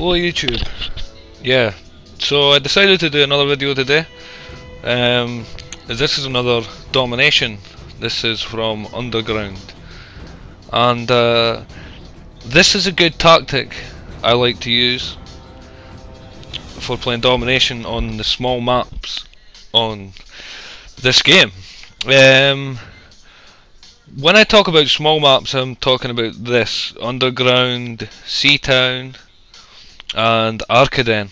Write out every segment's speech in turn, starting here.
Hello YouTube. Yeah, so I decided to do another video today. This is another Domination. This is from Underground, and this is a good tactic I like to use for playing Domination on the small maps on this game. When I talk about small maps, I'm talking about this: Underground, Seatown, and Arkaden.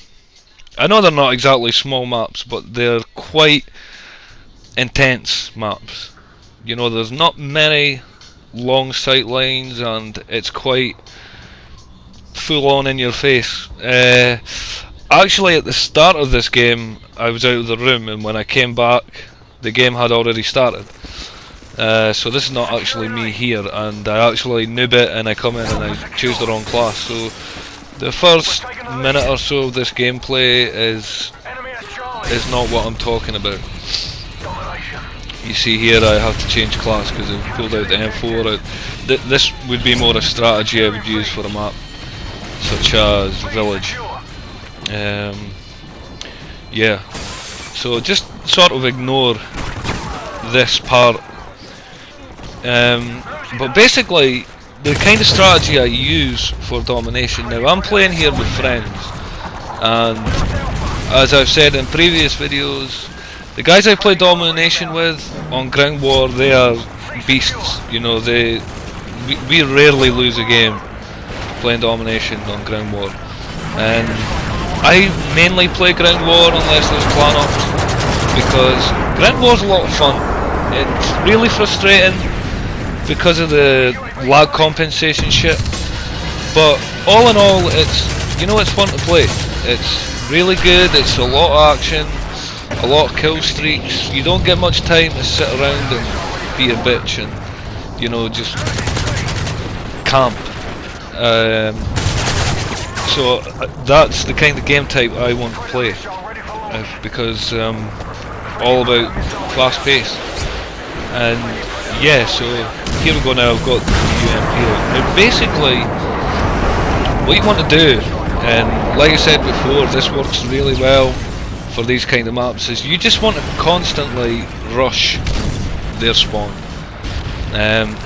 I know they're not exactly small maps, but they're quite intense maps. You know, there's not many long sight lines, and it's quite full on in your face. Actually, at the start of this game, I was out of the room, and when I came back, the game had already started. So this is not actually me here, and I actually noob it, and I come in and I choose the wrong class. So the first minute or so of this gameplay is not what I'm talking about. You see here I have to change class because I've pulled out the M4. This would be more a strategy I would use for a map such as Village. Yeah, so just sort of ignore this part. But basically, the kind of strategy I use for Domination, now I'm playing here with friends, and as I've said in previous videos, the guys I play Domination with on Ground War, they are beasts. You know, we rarely lose a game playing Domination on Ground War, and I mainly play Ground War unless there's clan ops, because Ground War's a lot of fun. It's really frustrating because of the lag compensation shit, but all in all, it's fun to play. It's really good. It's a lot of action, a lot of kill streaks. You don't get much time to sit around and be a bitch and just camp. So that's the kind of game type I want to play, because all about fast pace. And yeah, so here we go now. I've got the UMP. Now basically, what you want to do, and like I said before, this works really well for these kind of maps, is you just want to constantly rush their spawn. And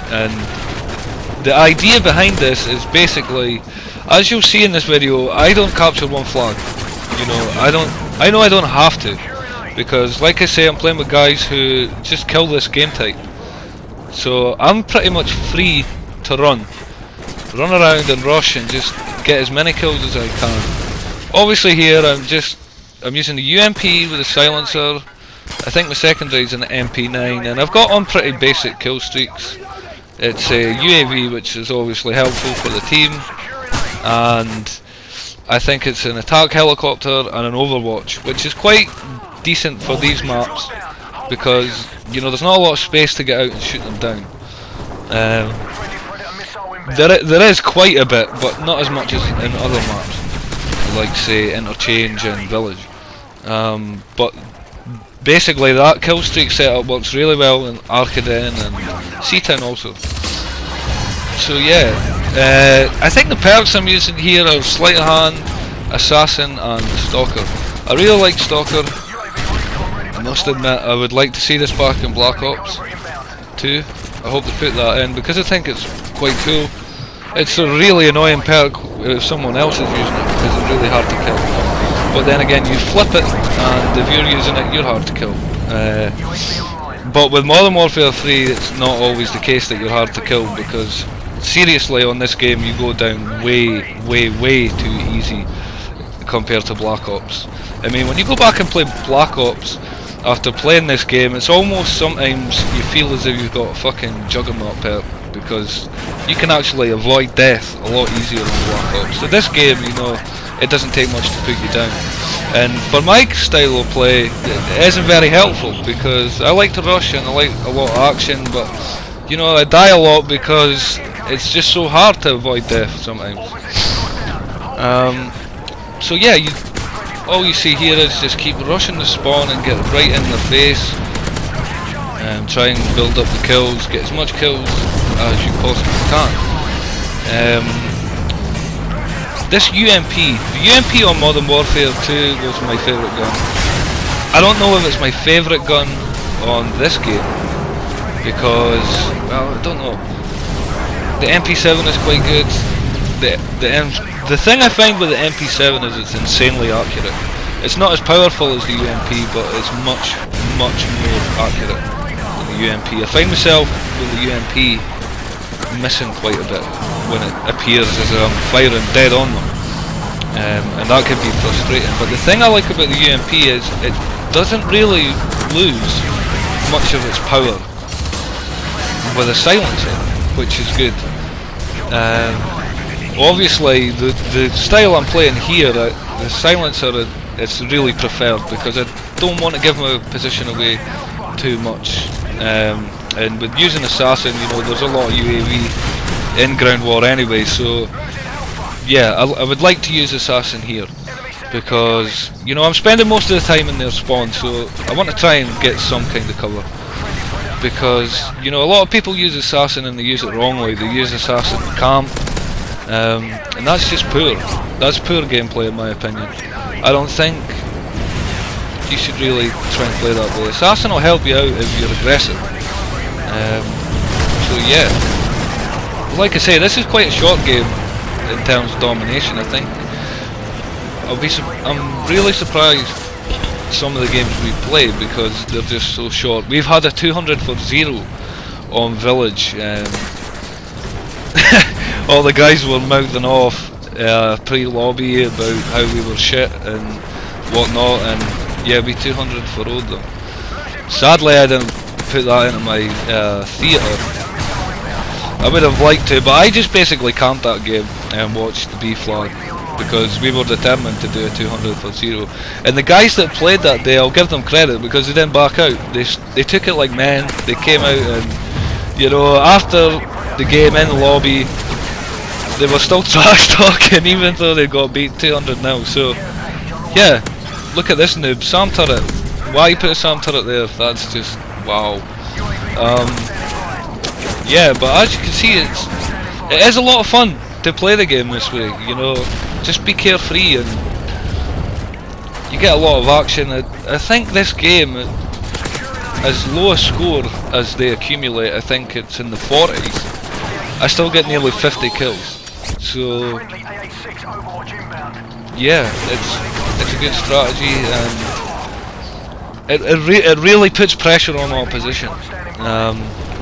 the idea behind this is basically, as you'll see in this video, I don't capture one flag. I know I don't have to, because like I say, I'm playing with guys who just kill this game type. So I'm pretty much free to run around and rush and just get as many kills as I can. Obviously here I'm using the UMP with a silencer. I think my secondary is an MP9, and I've got on pretty basic kill streaks. It's a UAV, which is obviously helpful for the team, and I think it's an attack helicopter and an Overwatch, which is quite decent for these maps, because there's not a lot of space to get out and shoot them down. There is quite a bit, but not as much as in other maps, like say Interchange and Village. But basically that kill streak setup works really well in Arkaden and Seatown also. So yeah, I think the perks I'm using here are Sleight of Hand, Assassin and Stalker. I really like Stalker. I must admit, I would like to see this back in Black Ops 2. I hope they put that in, because I think it's quite cool. It's a really annoying perk if someone else is using it, because it's really hard to kill. But then again, you flip it, and if you're using it, you're hard to kill. But with Modern Warfare 3, it's not always the case that you're hard to kill, because seriously, on this game you go down way too easy compared to Black Ops. I mean, when you go back and play Black Ops after playing this game, it's almost sometimes you feel as if you've got a fucking Juggernaut perk, because you can actually avoid death a lot easier than Black Ops. So this game, it doesn't take much to put you down. And for my style of play, it isn't very helpful, because I like to rush and I like a lot of action, but I die a lot because it's just so hard to avoid death sometimes. So yeah, all you see here is just keep rushing the spawn and get right in their face, and try and build up the kills, get as much kills as you possibly can. this UMP, the UMP on Modern Warfare 2 was my favourite gun. I don't know if it's my favourite gun on this game, because, well, I don't know. The MP7 is quite good. The thing I find with the MP7 is it's insanely accurate. It's not as powerful as the UMP, but it's much more accurate than the UMP. I find myself with the UMP missing quite a bit when it appears as I'm firing dead on them, and that can be frustrating. But the thing I like about the UMP is it doesn't really lose much of its power with a silencer, which is good. Obviously the style I'm playing here, the silencer, it's really preferred because I don't want to give my position away too much. And with using Assassin, you know, there's a lot of UAV in Ground War anyway, so yeah, I would like to use Assassin here because, you know, I'm spending most of the time in their spawn, so I want to try and get some kind of cover. Because, you know, a lot of people use Assassin and they use it wrongly. They use Assassin camp, and that's just poor. That's poor gameplay in my opinion. I don't think you should really try and play that way. Assassin will help you out if you're aggressive. So yeah, like I say, this is quite a short game in terms of domination. I think I'm really surprised some of the games we played because they're just so short. We've had a 200 for 0 on Village. All the guys were mouthing off pre-lobby about how we were shit and whatnot, and yeah, we 200 for 0'd them. Sadly I didn't put that into my theatre. I would have liked to, but I just basically camped that game and watched the B flag because we were determined to do a 200 for 0. And the guys that played that day, I'll give them credit because they didn't back out. They took it like men. They came out and, you know, after the game in the lobby, they were still trash talking even though they got beat 200 now. So yeah, look at this noob, SAM turret. Why you put a SAM turret there? That's just wow. Yeah, but as you can see, it is a lot of fun to play the game this way. You know, just be carefree and you get a lot of action. I think this game, as low a score as they accumulate, I think it's in the 40s. I still get nearly 50 kills. So yeah, it's a good strategy, and it really puts pressure on opposition.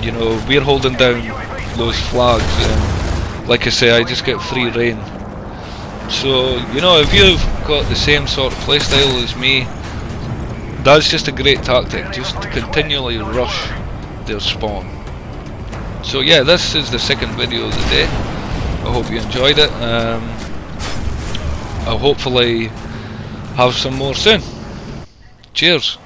You know, we're holding down those flags, and like I say, I just get free reign. So, you know, if you've got the same sort of playstyle as me, that's just a great tactic, just to continually rush their spawn. So yeah, this is the second video of the day. I hope you enjoyed it. I'll hopefully have some more soon. Cheers.